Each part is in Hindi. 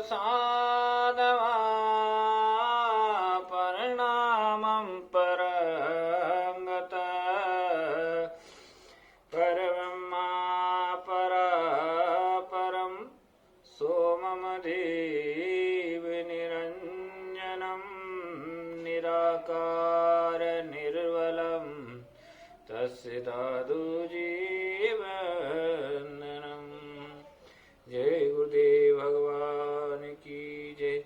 साधवा परिणामं परंगत परब्रह्मा परं सोममदेव निरञ्जनं निराकार निर्वलं तस्य दादुजीवनम्। जय गुरुदेव भगवान की जय,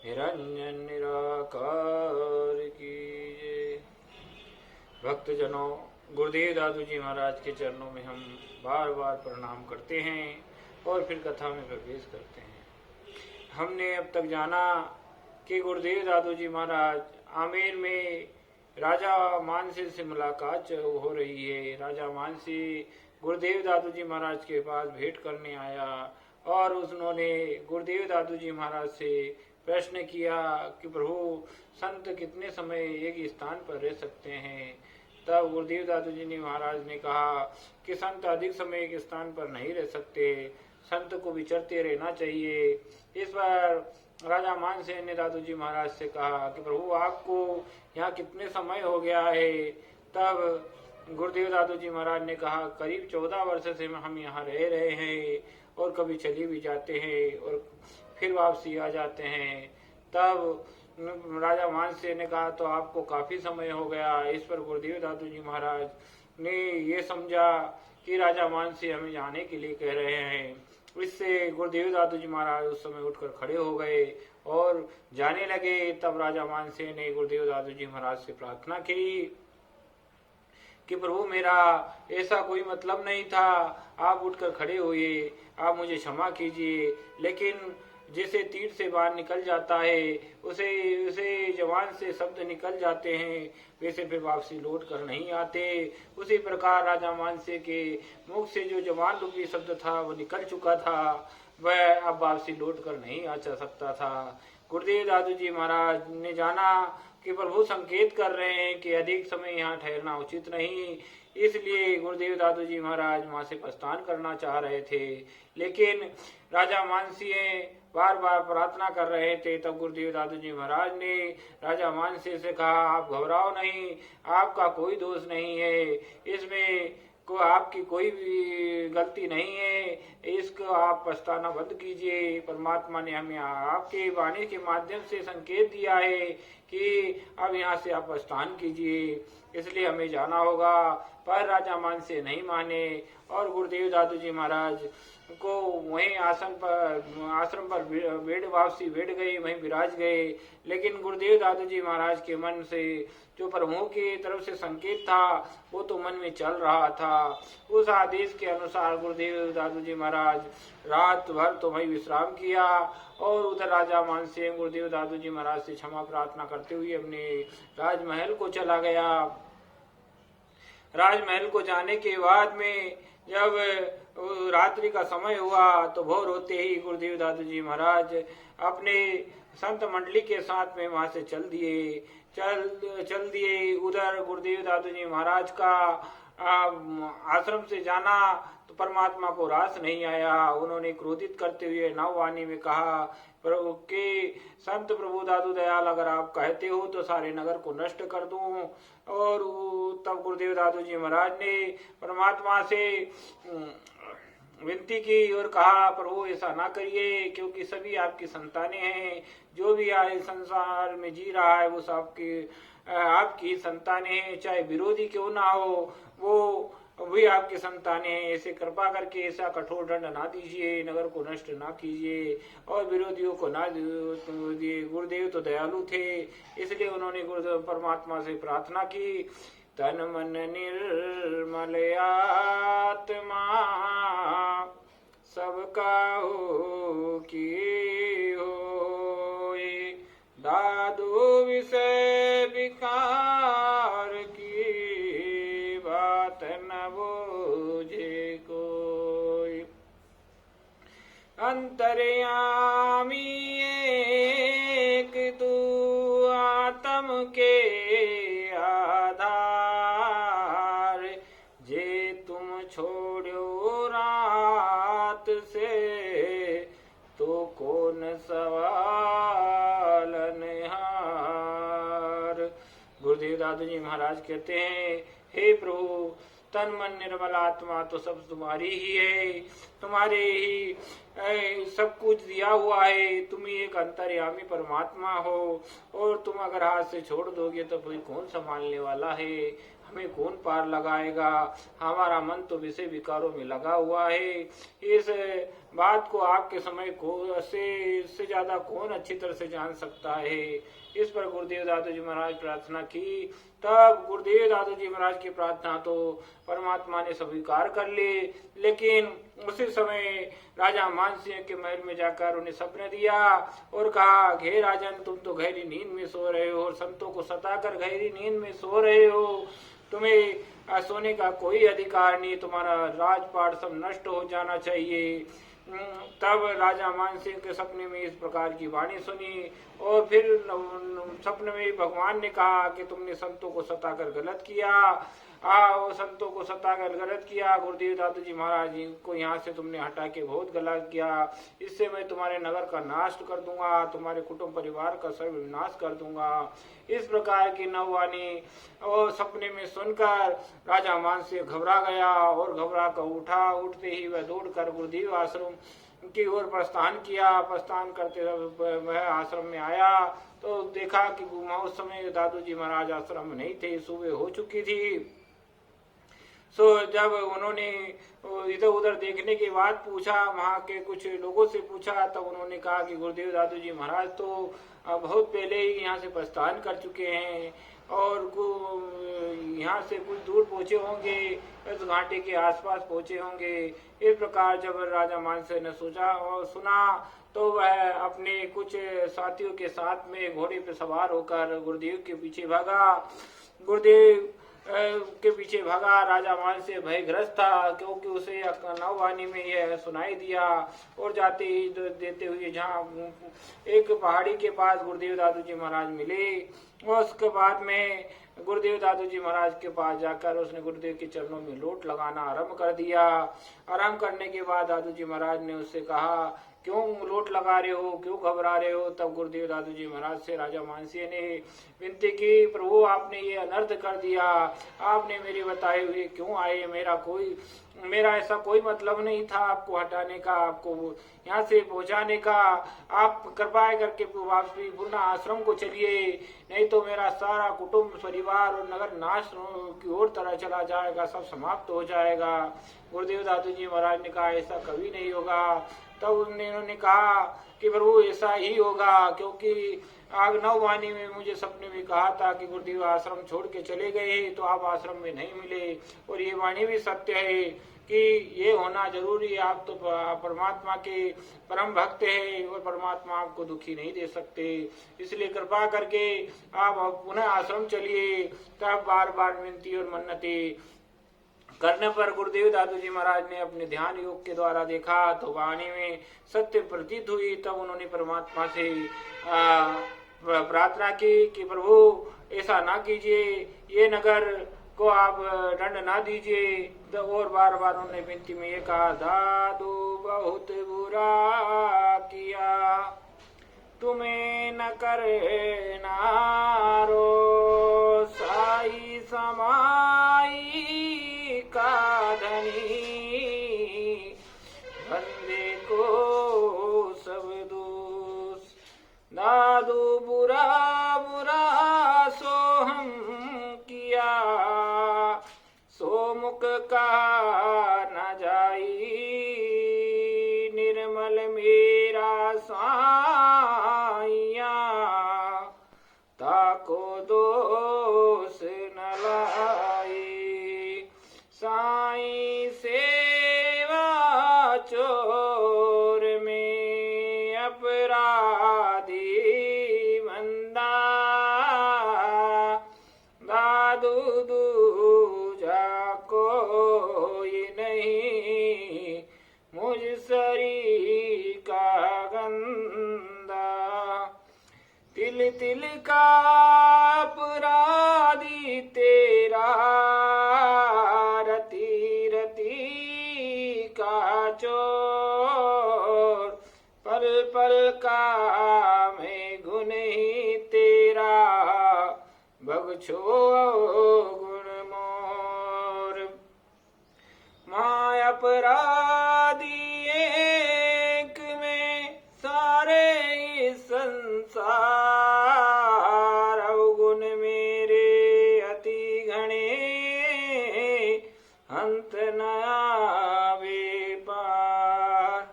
निरंजन निराकार की जय। भक्तजनों, गुरुदेव दादू जी महाराज के चरणों में हम बार बार प्रणाम करते हैं और फिर कथा में प्रवेश करते हैं। हमने अब तक जाना कि गुरुदेव दादू जी महाराज आमेर में राजा मानसी से मुलाकात हो रही है। राजा मानसी गुरुदेव दादू जी महाराज के पास भेंट करने आया और उन्होंने गुरुदेव दादू जी महाराज से प्रश्न किया कि प्रभु, संत कितने समय एक स्थान पर रह सकते हैं। तब गुरुदेव दादू जी महाराज ने कहा कि संत अधिक समय एक स्थान पर नहीं रह सकते, संत को विचरते रहना चाहिए। इस बार राजा मानसेन ने दादू जी महाराज से कहा कि प्रभु, आपको यहाँ कितने समय हो गया है। तब गुरुदेव दादू जी महाराज ने कहा, करीब 14 वर्ष से हम यहाँ रह रहे हैं और कभी चले भी जाते हैं और फिर वापसी आ जाते हैं। तब राजा मानसेन ने कहा, तो आपको काफी समय हो गया। इस पर गुरुदेव दादू जी महाराज ने ये समझा कि राजा मानसी हमें जाने के लिए कह रहे हैं। इससे गुरुदेव दादू जी महाराज उस समय उठकर खड़े हो गए और जाने लगे। तब राजा मानसेन ने गुरुदेव दादू जी महाराज से प्रार्थना की कि प्रभु, मेरा ऐसा कोई मतलब नहीं था, आप उठकर खड़े हुए, आप मुझे क्षमा कीजिए। लेकिन जैसे तीर से बाण निकल जाता है, उसे जवान से शब्द निकल जाते हैं, वैसे फिर वापसी लौट कर नहीं आते। उसी प्रकार राजा मानसे के मुख से जो जवान रूपी शब्द था वो निकल चुका था, वह अब वापसी लौट कर नहीं आ सकता था। गुरुदेव दादू जी महाराज ने जाना कि प्रभु संकेत कर रहे हैं कि अधिक समय यहाँ ठहरना उचित नहीं, इसलिए गुरुदेव दादू जी महाराज वहां से प्रस्थान करना चाह रहे थे। लेकिन राजा मानसी बार बार प्रार्थना कर रहे थे। तब गुरुदेव दादू जी महाराज ने राजा मानसी से कहा, आप घबराओ नहीं, आपका कोई दोष नहीं है, इसमें को आपकी कोई भी गलती नहीं है, इसको आप पछताना बंद कीजिए। परमात्मा ने हमें आपके वाणी के माध्यम से संकेत दिया है कि अब यहाँ से आप प्रस्थान कीजिए, इसलिए हमें जाना होगा। पर राजा मानसी नहीं माने और गुरुदेव दादू जी महाराज को वहीं आश्रम पर वापसी बैठ गए, वहीं विराज गए। लेकिन गुरुदेव दादू जी महाराज के मन से जो प्रभु की तरफ से संकेत था वो तो मन में चल रहा था। उस आदेश के अनुसार गुरुदेव दादू जी महाराज रात भर तो वहीं विश्राम किया और उधर राजा मानसिंह गुरुदेव दादू जी महाराज से क्षमा प्रार्थना करते हुए अपने राजमहल को चला गया। राजमहल को जाने के बाद में जब रात्रि का समय हुआ तो भोर होते ही गुरुदेव दादू जी महाराज अपने संत मंडली के साथ में वहां से चल दिए। उधर गुरुदेव दादू जी महाराज का आश्रम से जाना तो परमात्मा को रास नहीं आया। उन्होंने क्रोधित करते हुए नववाणी में कहा, प्रभु के संत प्रभु दादू दयाल, अगर आप कहते हो तो सारे नगर को नष्ट कर दूं। और तब गुरुदेव दादू जी महाराज ने परमात्मा से विनती की और कहा, प्रभु ऐसा ना करिए, क्योंकि सभी आपकी संतानें हैं, जो भी आए संसार में जी रहा है वो सब आपकी संतानें हैं, चाहे विरोधी क्यों ना हो वो भी आपकी संतानें हैं। ऐसे कृपा करके ऐसा कठोर दंड ना दीजिए, नगर को नष्ट ना कीजिए और विरोधियों को ना दिए। गुरुदेव तो दयालु थे, इसलिए उन्होंने गुरुदेव परमात्मा से प्रार्थना की, तन मन निर्मल आत्मा सबका हो की होए, दादू विषय विकार की बात न बूझे कोई, अंतर्यामी एक तू आत्म के छोड़ो रात से तो कौन सवालनहार। गुरुदेव दादू जी महाराज कहते हैं, हे प्रभु, तन मन निर्मल आत्मा तो सब तुम्हारी ही है, तुम्हारे ही सब कुछ दिया हुआ है, तुम ही एक अंतर्यामी परमात्मा हो, और तुम अगर हाथ से छोड़ दोगे तो फिर कौन संभालने वाला है, हमें कौन पार लगाएगा, हमारा मन तो विषय विकारों में लगा हुआ है। इस बात को आपके समय को से ज्यादा कौन अच्छी तरह से जान सकता है। इस पर गुरुदेव दादू जी महाराज प्रार्थना की। तब गुरुदेव दादू जी महाराज की प्रार्थना तो परमात्मा ने स्वीकार कर ली, लेकिन उसी समय राजा मानसिंह के महल में जाकर उन्हें सपने दिया और कहा, हे राजन, तुम तो गहरी नींद में सो रहे हो और संतों को सताकर गहरी नींद में सो रहे हो, तुम्हें सोने का कोई अधिकार नहीं, तुम्हारा राजपाट सब नष्ट हो जाना चाहिए। तब राजा मानसिंह के सपने में इस प्रकार की वाणी सुनी और फिर सपने में भगवान ने कहा कि तुमने संतों को सताकर गलत किया, वो संतों को सताकर गलत किया, गुरुदेव दादू जी महाराज जी को यहाँ से तुमने हटा के बहुत गलत किया, इससे मैं तुम्हारे नगर का नाश कर दूंगा, तुम्हारे कुटुंब परिवार का सर्वविनाश कर दूंगा। इस प्रकार की नववाणी और सपने में सुनकर राजा मानसिंह घबरा गया और घबरा कर उठा। उठते ही वह दौड़कर गुरुदेव आश्रम की ओर प्रस्थान किया। प्रस्थान करते वह आश्रम में आया तो देखा कि उस समय दादू जी महाराज आश्रम में नहीं थे, सुबह हो चुकी थी। सो जब उन्होंने इधर उधर देखने के बाद पूछा, वहाँ के कुछ लोगों से पूछा, तब उन्होंने कहा कि गुरुदेव दादू जी महाराज तो बहुत पहले ही यहाँ से प्रस्थान कर चुके हैं और यहाँ से कुछ दूर पहुँचे होंगे, इस घाटी के आसपास पहुँचे होंगे। इस प्रकार जब राजा मानसिंह ने सोचा और सुना तो वह अपने कुछ साथियों के साथ में घोड़े पर सवार होकर गुरुदेव के पीछे भागा। गुरुदेव के पीछे भागा। राजा मानसिंह भयग्रस्त था क्योंकि उसे नववाणी में यह सुनाई दिया और जाते ही देते हुए जहाँ एक पहाड़ी के पास गुरुदेव दादू जी महाराज मिले और उसके बाद में गुरुदेव दादू जी महाराज के पास जाकर उसने गुरुदेव के चरणों में लोट लगाना आरंभ कर दिया। आरंभ करने के बाद दादू जी महाराज ने उससे कहा, क्यों लोट लगा रहे हो, क्यों घबरा रहे हो। तब गुरुदेव दादू जी महाराज से राजा मानसिंह ने विनती की, प्रभु आपने ये अनर्थ कर दिया, आपने मेरे बताए हुए क्यों आए, मेरा ऐसा कोई मतलब नहीं था आपको हटाने का, आपको यहाँ से पहुँचाने का। आप कृपा करके वापसी पुनः आश्रम को चलिए, नहीं तो मेरा सारा कुटुंब परिवार और नगर नाश की ओर तरह चला जाएगा, सब समाप्त हो जाएगा। गुरुदेव दादू जी महाराज ने कहा, ऐसा कभी नहीं होगा। तब उन्होंने कहा कि प्रभु ऐसा ही होगा, क्योंकि आग नववाणी में मुझे सपने में कहा था कि गुरुदेव आश्रम छोड़ के चले गए तो आप आश्रम में नहीं मिले, और ये वाणी भी सत्य है कि ये होना जरूरी है। आप तो परमात्मा के परम भक्त हैं और परमात्मा आपको दुखी नहीं दे सकते, इसलिए कृपा करके आप पुनः आश्रम चलिए। तब बार बार विनती और मन्नती करने पर गुरुदेव दादू जी महाराज ने अपने ध्यान योग के द्वारा देखा तो वाणी में सत्य प्रतीत हुई। तब उन्होंने परमात्मा से प्रार्थना की कि प्रभु ऐसा ना कीजिए, ये नगर को आप दंड ना दीजिए। और बार बार उन्होंने विनती में ये कहा, दादू बहुत बुरा किया, तुम्हें न करे नारो, साई समाई का धनी, बंदे को सब दोष। दादू बुरा बुरा सो हम किया, सो मुख का न जाई, निर्मल मेरा साइया, ताको दोष न लाई। साई सेवा चोर में अपराधी बंदा, दादू दूजा कोई नहीं, मुझ सरी का गंदा। तिल तिल का अपराधी तेरा, रती रती का चोर, पल पल का मैं गुण ही तेरा, बख्शो गुण मोर। मैं अपराधी एक में सारे इस संसार, अवगुण मेरे अति घने, अंत न आवे पार।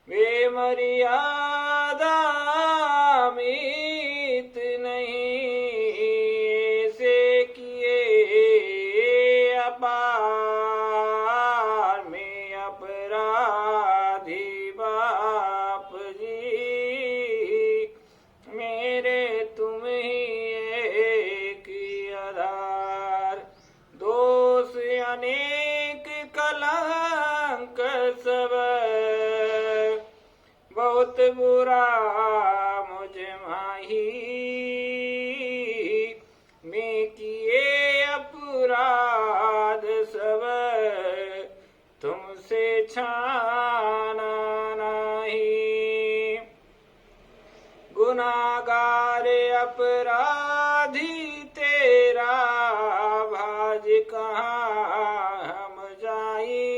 बेमर्यादा मीत नहीं से किए अपार, मैं अपराधी बाप जी, मेरे तुम ही एक आधार। दोष अनेक कलंक सब, बहुत बुरा मुझ माही, मैं किए अपराध सब, तुमसे छाना नहीं। गुनाहगार अपराधी तेरा, भाज कहाँ हम जाई।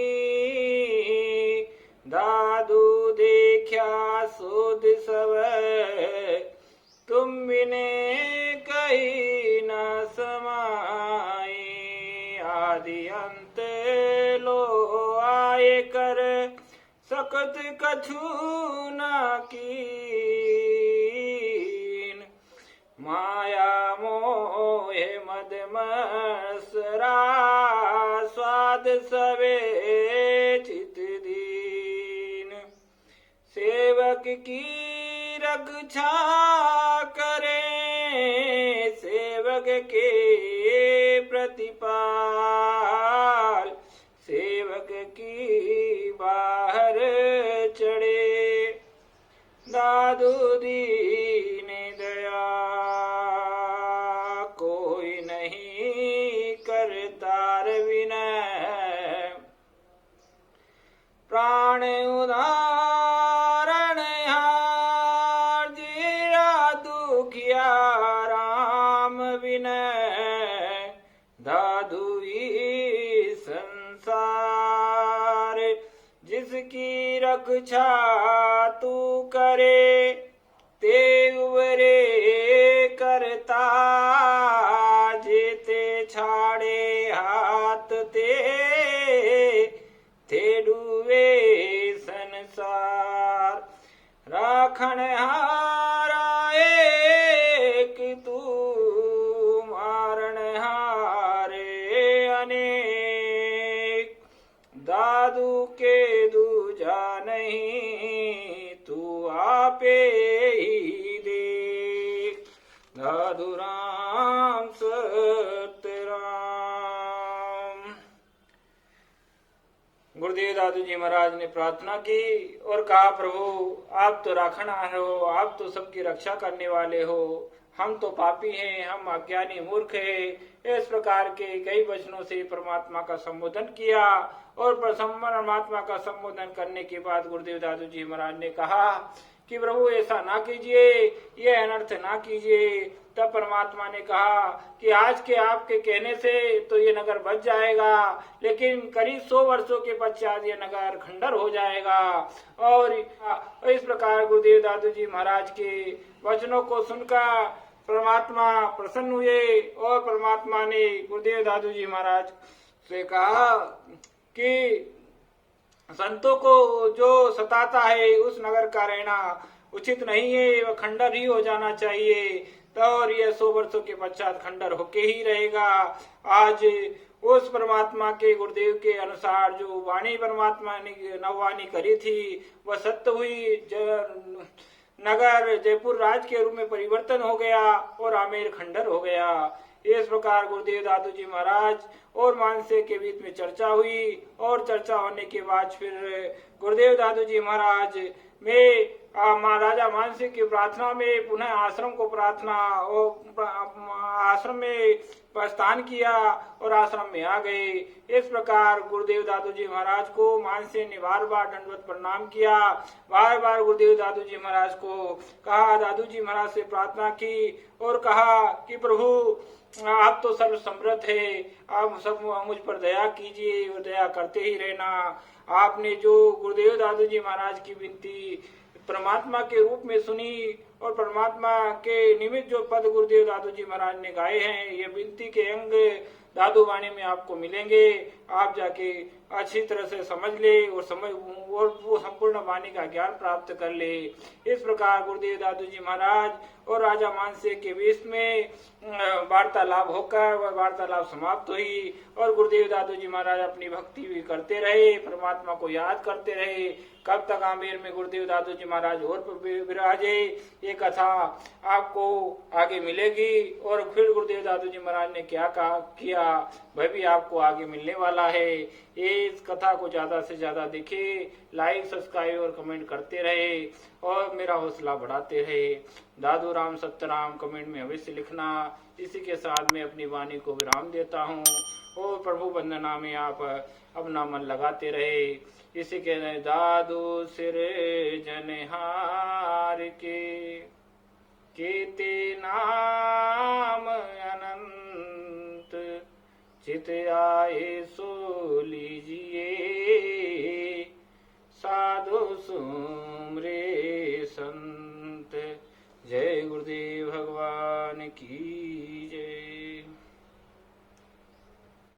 दादू देखा सुध सब, तुम बिने कहीं न समाई। आदि अंत लो आए कर, सकत कछु न कीन। माया मोह मद मत्सरा, स्वाद सवे चित दीन। सेवक की रक्षा करें, सेवक के प्रतिपाल। सेवक की बाहर चढ़े, दादू दीन दया, कोई नहीं करतार विनय। प्राण उदाहरण हार, जीरा दुखिया राम विनय। दादू ही संसार, जिसकी रक्षा तू करे, ते उबरे करता। जेते छाड़े हाथ ते डूबे संसार। राखण हारा एक तू, मारण हारे अनेक। दादू के दूजा नहीं, तू आपे ही देख। दादू राम सत्य राम। गुरुदेव दादू जी महाराज ने प्रार्थना की और कहा, प्रभु आप तो राखणहार हो, आप तो सबकी रक्षा करने वाले हो, हम तो पापी हैं, हम अज्ञानी मूर्ख हैं। इस प्रकार के कई वचनों से परमात्मा का संबोधन किया और परमात्मा का संबोधन करने के बाद गुरुदेव दादू जी महाराज ने कहा कि प्रभु ऐसा ना कीजिए, ये अनर्थ ना कीजिए। तब परमात्मा ने कहा कि आज के आपके कहने से तो ये नगर बच जाएगा, लेकिन करीब 100 वर्षों के पश्चात ये नगर खंडर हो जाएगा। और इस प्रकार गुरुदेव दादू जी महाराज के वचनों को सुनकर परमात्मा प्रसन्न हुए और परमात्मा ने गुरुदेव दादू जी महाराज से कहा कि संतों को जो सताता है उस नगर का रहना उचित नहीं है, वह खंडर ही हो जाना चाहिए। तो और यह 100 वर्षों के पश्चात खंडर होके ही रहेगा। आज उस परमात्मा के गुरुदेव के अनुसार जो वाणी परमात्मा ने नववाणी करी थी वह सत्य हुई। नगर जयपुर राज के रूप में परिवर्तन हो गया और आमेर खंडर हो गया। इस प्रकार गुरुदेव दादू जी महाराज और मानसे के बीच में चर्चा हुई और चर्चा होने के बाद फिर गुरुदेव दादू जी महाराज में महाराजा मानसिंह की प्रार्थना में पुनः आश्रम को प्रार्थना और आश्रम में प्रस्थान किया और आश्रम में आ गए। इस प्रकार गुरुदेव दादू जी महाराज को मानसिंह ने बार बार दंडवत प्रणाम किया। बार बार गुरुदेव दादू जी महाराज को कहा, दादू जी महाराज से प्रार्थना की और कहा कि प्रभु आप तो सर्व समृद्ध है, आप सब मुझ पर दया कीजिए और दया करते ही रहना। आपने जो गुरुदेव दादू जी महाराज की विनती परमात्मा के रूप में सुनी और परमात्मा के निमित्त जो पद गुरुदेव दादू जी महाराज ने गाए हैं, ये विनती के अंग दादू वाणी में आपको मिलेंगे। आप जाके अच्छी तरह से समझ ले और वो संपूर्ण वाणी का ज्ञान प्राप्त कर ले। इस प्रकार गुरुदेव दादू जी महाराज और राजा मानसिंह के बीच में वार्तालाप होकर वह वार्तालाप समाप्त हुई और गुरुदेव दादू जी महाराज अपनी भक्ति भी करते रहे, परमात्मा को याद करते रहे। कब तक आमेर में गुरुदेव दादू जी महाराज और विराजे, ये कथा आपको आगे मिलेगी। और फिर गुरुदेव दादू जी महाराज ने क्या किया वह भी आपको आगे मिलने वाला है। ये इस कथा को ज्यादा से ज्यादा देखे, लाइक सब्सक्राइब और कमेंट करते रहे और मेरा हौसला बढ़ाते रहे। दादू राम सत्यराम कमेंट में अवश्य लिखना। इसी के साथ मैं अपनी वाणी को विराम देता हूँ और प्रभु वंदना में आप अपना मन लगाते रहे। इसी के दादू सिर जनहार के नाम अनंत चित आए सो लीजिए, साधु सुमरे संत। जय गुरुदेव भगवान की।